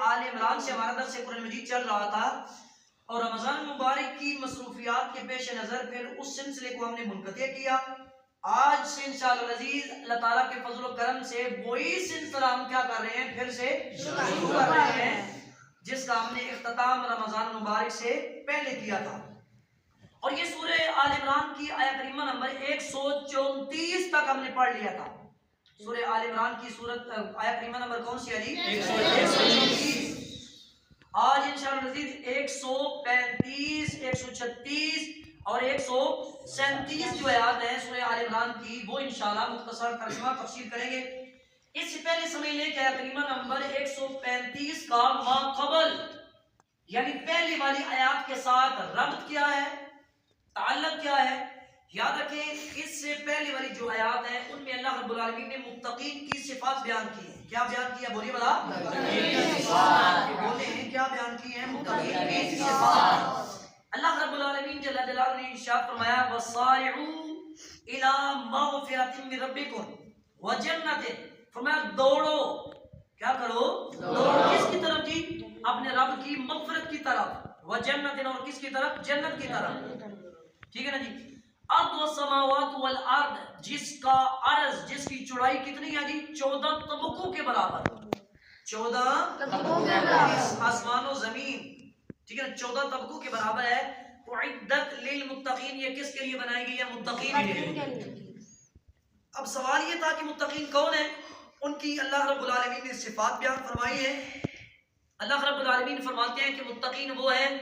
آل عمران سے ہمارا درس قرآن مجید چل رہا تھا اور رمضان مبارک کی مصروفیات کے پیش نظر پھر اس سلسلے کو ہم نے منقطع کیا. آج سے انشاءاللہ العزیز اللہ تعالیٰ کے فضل و کرم سے وہی سلسلہ ہم کیا کر رہے ہیں, پھر سے شروع کر رہے ہیں, جس کا ہم نے اختتام رمضان مبارک سے پہلے کیا تھا. اور یہ سورہ آل عمران کی آیت کریمہ نمبر 134 تک ہم نے پڑھ لیا تھا. سورہ آل عمران کی آیت کریمہ نمبر کون سی ہے جی؟ 134. آج انشاءاللہ العزیز 135, 136 اور 137 جو آیات ہیں سورہ آل عمران کی, وہ انشاءاللہ مختصر ترجمہ تفسیر کریں گے. اس سے پہلے سمجھ لیں کہ آیت کریمہ نمبر 135 کا ما قبل یعنی پہلی والی آیات کے ساتھ ربط کیا ہے, تعلق کیا ہے. یاد رکھیں اس سے پہلی والی جو آیات ہیں ان میں اللہ رب العالمین نے متقین کی صفات بیان کی ہیں. کیا بیان کیا, بولیے بلا, بولے ہیں کیا بیان کی ہیں, متقین کی صفات. اللہ رب العالمین جل جلالہ نے ارشاد فرمایا وَصَارِعُوا إِلَى مَغْفِرَةٍ مِّن رَبِّكُمْ وَجَنَّةٍ, فرمایا دوڑو, کیا کرو, دوڑو کس کی طرف جی, اپنے رب کی مغفرت کی طرف, وَجَنَّةٍ اور کس کی طرف, جنت کی طرف. ٹھیک ہے نا جی. ارض والسماوات والارض, جس کا عرض, جس کی چوڑائی کتنی ہے جی, 14 طبقوں کے برابر, 14 طبقوں کے برابر, آسمان و زمین, ٹھیک ہے نا, 14 طبقوں کے برابر ہے. اعدت للمتقین, یہ کس کے لیے بنائی گئی ہے, متقین کے لیے. اب سوال یہ تھا کہ متقین کون ہیں, ان کی اللہ رب العالمین نے صفات بیان فرمائی ہے. اللہ رب العالمین فرماتے ہیں کہ متقین وہ ہیں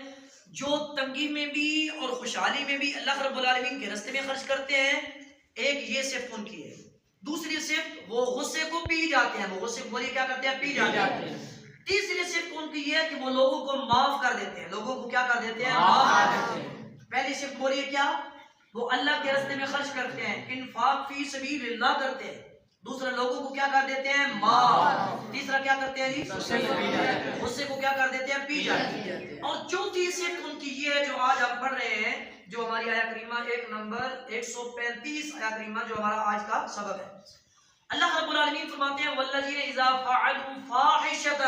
جو تنگی میں بھی اور خوشحالی میں بھی اللہ رب العالمین کے راستے میں خرچ کرتے ہیں. ایک یہ صفت ان کی ہے. دوسری صفت وہ غصے کو پی جاتے ہیں, وہ غصے کو بولیے کیا کرتے ہیں, پی جاتے ہیں. تیسری صفت ان کی یہ ہے کہ وہ لوگوں کو معاف کر دیتے ہیں, لوگوں کو کیا کر دیتے ہیں, معاف کر دیتے ہیں. پہلی صفت بولیے کیا, وہ اللہ کے راستے میں خرچ کرتے ہیں, انفاق فی سبیل اللہ کرتے ہیں. دوسرا لوگوں کو کیا کر دیتے ہیں, معاف. تیسرا کیا کرتے ہیں جی, غصے کو کیا کر دیتے ہیں, پی جاتے ہیں. اور چوتھی صفت ان کی یہ ہے جو آج ہم پڑھ رہے ہیں, جو ہماری آیت کریمہ ایک نمبر 135 آیت کریمہ جو ہمارا آج کا سبق ہے. اللہ رب العالمین فرماتے ہیں والذین اذا فعلوا فاحشۃ,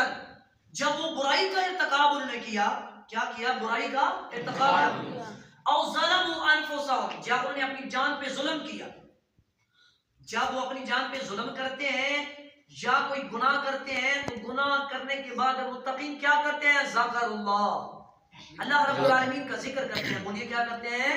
جب وہ برائی کا ارتکاب انہوں نے کیا, کیا کیا, برائی کا ارتکاب, او ظلموا انفسهم, جب انہوں نے اپنی جان پہ ظلم کیا. جب وہ اپنی جان پہ ظلم کرتے ہیں یا کوئی گناہ کرتے ہیں تو گناہ کرنے کے بعد متقین کیا کرتے ہیں, ذکر اللہ, اللہ رب العالمین کا ذکر کرتے ہیں. بولیے کیا کرتے ہیں,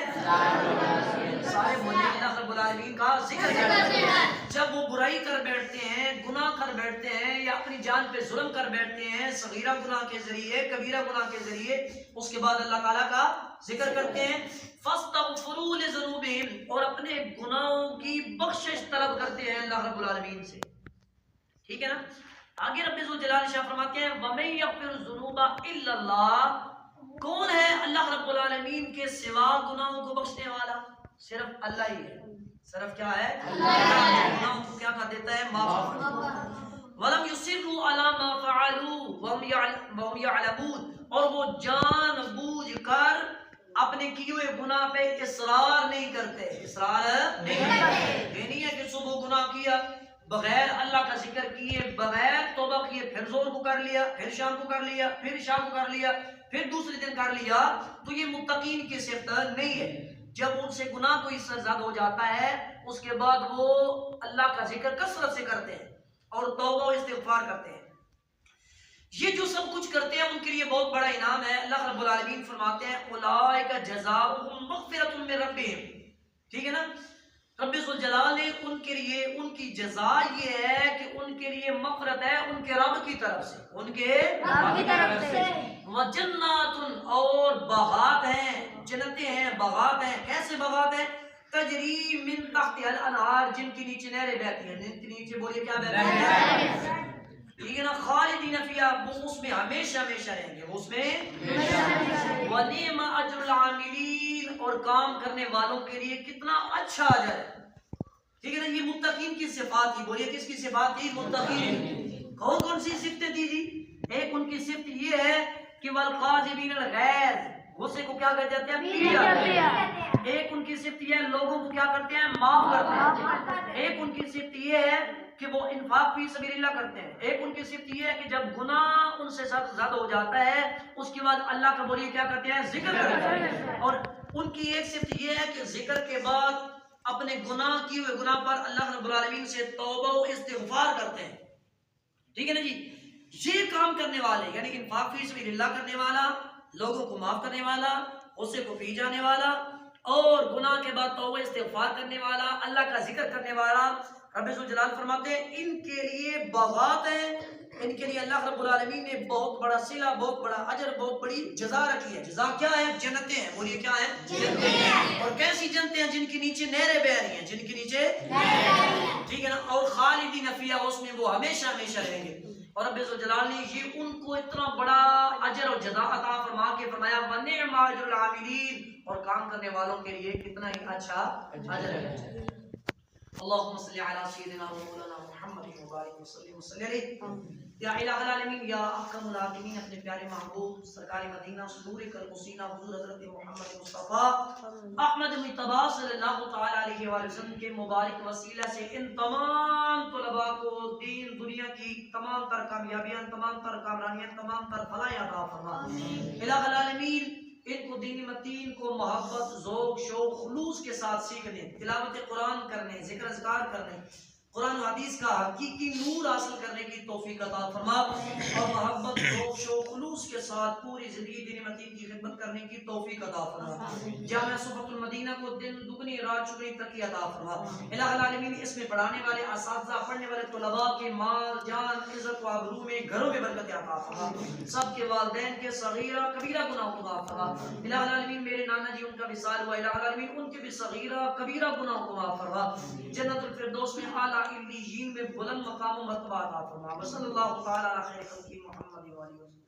سارے بولے اللہ رب العالمین کا ذکر کرتے ہیں. جب وہ برائی کر بیٹھتے ہیں, گناہ کر بیٹھتے ہیں یا اپنی جان پہ ظلم کر بیٹھتے ہیں, صغیرہ گناہ کے ذریعے, کبیرہ گناہ کے ذریعے, اس کے بعد اللہ تعالیٰ کا ذکر کرتے ہیں. فَاسْتَغْفِرُوا لِذُنُوبِهِمْ, اور اپنے گناہوں کی بخشش طلب کرتے ہیں اللہ رب العالمین سے. ٹھیک ہے نا. آگے رب ذوالجلال شاہ فرماتے ہیں وَمَن يَغْفِرُ الذُّنُوبَ إِلَّا اللَّهُ, کون ہے اللہ رب العالمین کے سوا گناہوں کو بخشنے والا, صرف اللہ ہی ہے. صرف کیا ہے, اللہ گناہوں کو کیا کر دیتا ہے, معاف کر دیتا ہے. وَلَمْ يُصِرُّوا عَلَى مَا فَعَلُوا وَهُمْ يَعْلَمُونَ, اور وہ جان بوجھ کر اپنے کیے ہوئے گناہ پہ اصرار نہیں کرتے, اصرار نہیں کرتے. یہ نہیں ہے کہ صبح گناہ کیا, بغیر اللہ کا ذکر کیے, بغیر توبہ کیے, پھر زور کو کر لیا, پھر شام کو کر لیا, پھر شام کو کر لیا, پھر دوسرے دن کر لیا, تو یہ متقین کی صفت نہیں ہے. جب ان سے گناہ کوئی سرزد ہو جاتا ہے اس کے بعد وہ اللہ کا ذکر کثرت سے کرتے ہیں اور توبہ و استغفار کرتے ہیں. یہ جو سب کچھ کرتے ہیں ان کے لیے بہت بڑا انعام ہے. اللہ رب العالمین فرماتے ہیں اولئک جزاؤہم مغفرۃ من ربہم. ٹھیک ہے نا. رب ذوالجلال نے ان کے لیے, ان کی جزا یہ ہے کہ ان کے لیے مغفرت ہے ان کے رب کی طرف سے, ان کے رب کی طرف سے. وجنات, اور باغات ہیں, جنتیں ہیں, باغات ہیں. کیسے باغات ہیں, تجری من تحت الانہار, جن کے نیچے نہریں بہتی ہیں. جن کے نیچے بولیے کیا بہتی ہیں, ٹھیک ہے نا. خالدین فیہا, وہ اس میں ہمیشہ ہمیشہ رہیں گے, وہ اس میں ونعم اجر العاملین, اور کام کرنے والوں کے لیے کتنا اچھا اجر ہے. ٹھیک ہے نا. یہ متقین کی صفات تھی. بولیے کس کی صفات تھی, متقین. کون کون سی صفتیں تھی جی, ایک ان کی صفت یہ ہے کہ والقاذبین الغیظ, غصے کو کیا کہتے ہیں, پی جاتے ہیں. ایک ان کی صفت یہ ہے لوگوں کو کیا کرتے ہیں, معاف کرتے ہیں. ایک ان کی صفت یہ ہے کہ وہ انفاق فی سبیل اللہ کرتے ہیں. ایک ان کی صفت یہ ہے کہ جب گناہ ان سے سخت زیادہ ہو جاتا ہے اس کے بعد اللہ کا بولیے کیا کرتے ہیں؟ ذکر کرتے ہیں. اور ان کی ایک صفت یہ ہے کہ ذکر کے بعد اپنے گناہ کیے ہوئے گناہ پر اللہ رب العالمین سے توبہ و استغفار کرتے ہیں. ٹھیک ہے نا جی. یہ کام کرنے والے یعنی انفاق فی سبیل اللہ کرنے والا، لوگوں کو معاف کرنے والا، غصے کو پی جانے والا، اور گناہ کے بعد توبہ استغفار کرنے والا، اللہ کا ذکر کرنے والا، رب ذوالجلال فرماتے ہیں ان کے لیے باغات ہیں، ان کے لیے اللہ رب العالمین نے بہت بڑا صلہ، بہت بڑا اجر، بہت بڑی جزا رکھی ہے. جزا کیا ہے؟ جنتیں ہیں. بولیے کیا ہے؟ جنتیں ہیں. اور کیسی جنتیں ہیں؟ جن کے نیچے نہریں بہ رہی ہیں، جن کے نیچے ٹھیک ہے نا. اور خالدین فیہا، اس میں وہ ہمیشہ ہمیشہ رہیں گے. اور رب ذوالجلال نے یہ ان کو اتنا بڑا اجر اور جزا عطا فرما کے فرمایا وَنِعْمَ أَجْرُ الْعَامِلِينَ، اور کام کرنے والوں کے لیے کتنا ہی اچھا اجر ہے. اللهم صل على سيدنا ومولانا محمد وبارك وسلم وسلم علیہ. یا الہ العالمین، یا احکم الحاکمین، اپنے پیارے محبوب سرکار مدینہ سرور القصینہ حضور حضرت محمد مصطفیٰ احمد مجتبی صلی اللہ تعالی علیہ وآلہ وسلم کے مبارک وسیلہ سے ان تمام طلباء کو دین دنیا کی تمام تر کامیابیاں، تمام تر کامرانیاں، تمام تر فلاح عطا فرما. الہ العالمین ان کو دین متین کو محبت، ذوق، شوق، خلوص کے ساتھ سیکھنے، تلاوت قرآن کرنے، ذکر اذکار کرنے، قرآن و حدیث کا حقیقی نور حاصل کرنے کی توفیق عطا فرما، اور محبت، ذوق، شوق، خلوص کے ساتھ پوری زندگی دین متین کی خدمت کرنے کی توفیق عطا فرما. جامعہ صفت المدینہ کو دن دگنی رات چگنی ترقی عطا فرما. الہ العالمین اس میں پڑھانے والے اساتذہ، پڑھنے والے طلباء کے مال، جان، عزت و آبرو میں، گھروں میں برکت عطا فرما. سب کے والدین کے صغیرہ کبیرہ گناہوں کو معاف فرما. الہ العالمین میرے نانا جی ان کا وصال ہوا، الہ العالمین ان کے بھی صغیرہ کبیرہ گناہوں کو معاف فرما. جنت الفردوس میں اعلیٰ علیین میں بلند مقام و مرتبہ عطا فرما. صلی اللہ تعالی علی خیر خلقہ محمد و آلہ وسلم.